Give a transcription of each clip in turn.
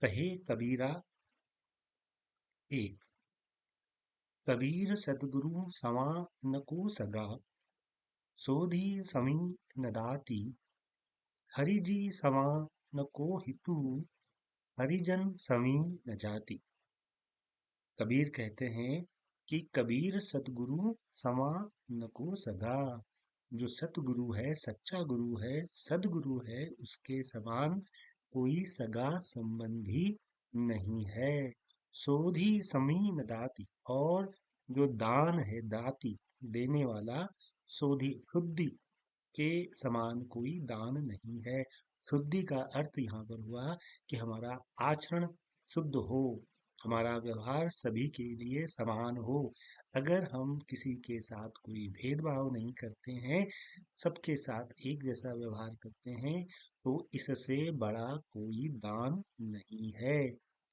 कहे कबीरा एक। कबीर सतगुरु सवा न को सगा, सोधी समी न दाती। हरि जी सवा न को हितु, हरिजन समी न जाति। कबीर कहते हैं कि कबीर सतगुरु सवा न को सगा। जो सतगुरु है, सच्चा गुरु है, सदगुरु है, उसके समान कोई सगा संबंधी नहीं है। सोधी समी न दाती, और जो दान है, दाती देने वाला, सोधी शुद्धि के समान कोई दान नहीं है। शुद्धि का अर्थ यहाँ पर हुआ कि हमारा आचरण शुद्ध हो, हमारा व्यवहार सभी के लिए समान हो। अगर हम किसी के साथ कोई भेदभाव नहीं करते हैं, सबके साथ एक जैसा व्यवहार करते हैं, तो इससे बड़ा कोई दान नहीं है।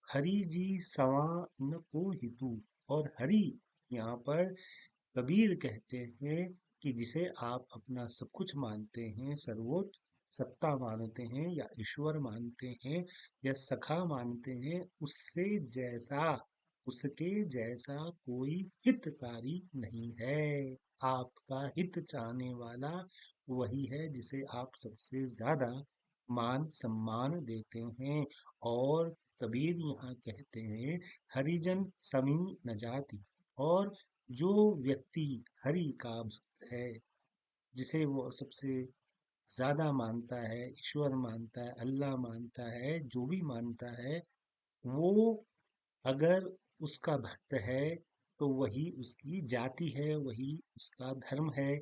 हरि जी सवा न को हितु, और हरि यहाँ पर कबीर कहते हैं कि जिसे आप अपना सब कुछ मानते हैं, सर्वोच्च सत्ता मानते हैं, या ईश्वर मानते हैं, या सखा मानते हैं, उसके जैसा कोई हितकारी नहीं है। आपका हित चाहने वाला वही है जिसे आप सबसे ज्यादा मान सम्मान देते हैं। और कबीर यहाँ कहते हैं, हरिजन समी न जाति। और जो व्यक्ति हरि का भक्त है, जिसे वो सबसे ज्यादा मानता है, ईश्वर मानता है, अल्लाह मानता है, जो भी मानता है, वो अगर उसका भक्त है तो वही उसकी जाति है, वही उसका धर्म है।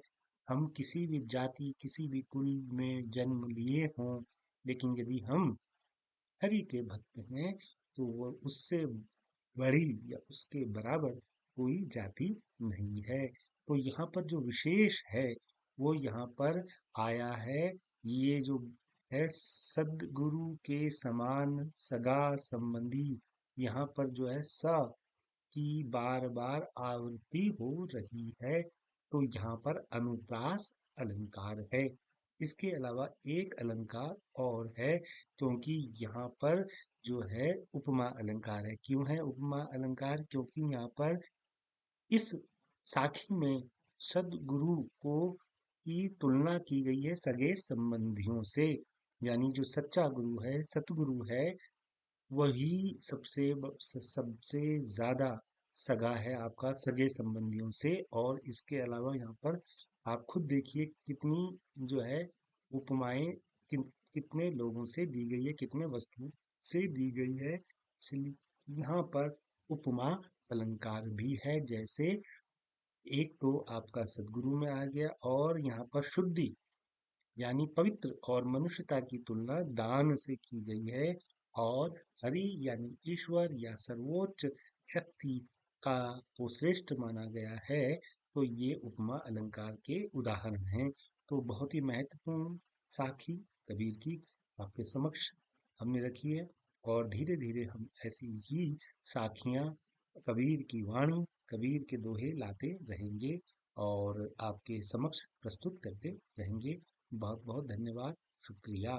हम किसी भी जाति, किसी भी कुल में जन्म लिए हों, लेकिन यदि हम हरि के भक्त हैं, तो वो उससे बड़ी या उसके बराबर कोई जाति नहीं है। तो यहाँ पर जो विशेष है, वो यहाँ पर आया है। ये जो है सदगुरु के समान सगा संबंधी, यहाँ पर जो है स की बार बार आवृत्ति हो रही है, तो यहाँ पर अनुप्रास अलंकार है। इसके अलावा एक अलंकार और है, क्योंकि यहाँ पर जो है उपमा अलंकार है। क्यों है उपमा अलंकार? क्योंकि यहाँ पर इस साखी में सदगुरु को की तुलना की गई है सगे संबंधियों से। यानी जो सच्चा गुरु है, सतगुरु है, वही सबसे ज्यादा सगा है आपका सगे संबंधियों से। और इसके अलावा यहाँ पर आप खुद देखिए कितनी जो है उपमाएं कितने लोगों से दी गई है, कितने वस्तुओं से दी गई है। इसलिए यहाँ पर उपमा अलंकार भी है। जैसे एक तो आपका सदगुरु में आ गया, और यहाँ पर शुद्धि यानी पवित्र और मनुष्यता की तुलना दान से की गई है। और हरि यानी ईश्वर या सर्वोच्च शक्ति का को श्रेष्ठ माना गया है। तो ये उपमा अलंकार के उदाहरण हैं। तो बहुत ही महत्वपूर्ण साखी कबीर की आपके समक्ष हमने रखी है, और धीरे धीरे हम ऐसी ही साखियां, कबीर की वाणी, कबीर के दोहे लाते रहेंगे और आपके समक्ष प्रस्तुत करते रहेंगे। बहुत बहुत धन्यवाद, शुक्रिया।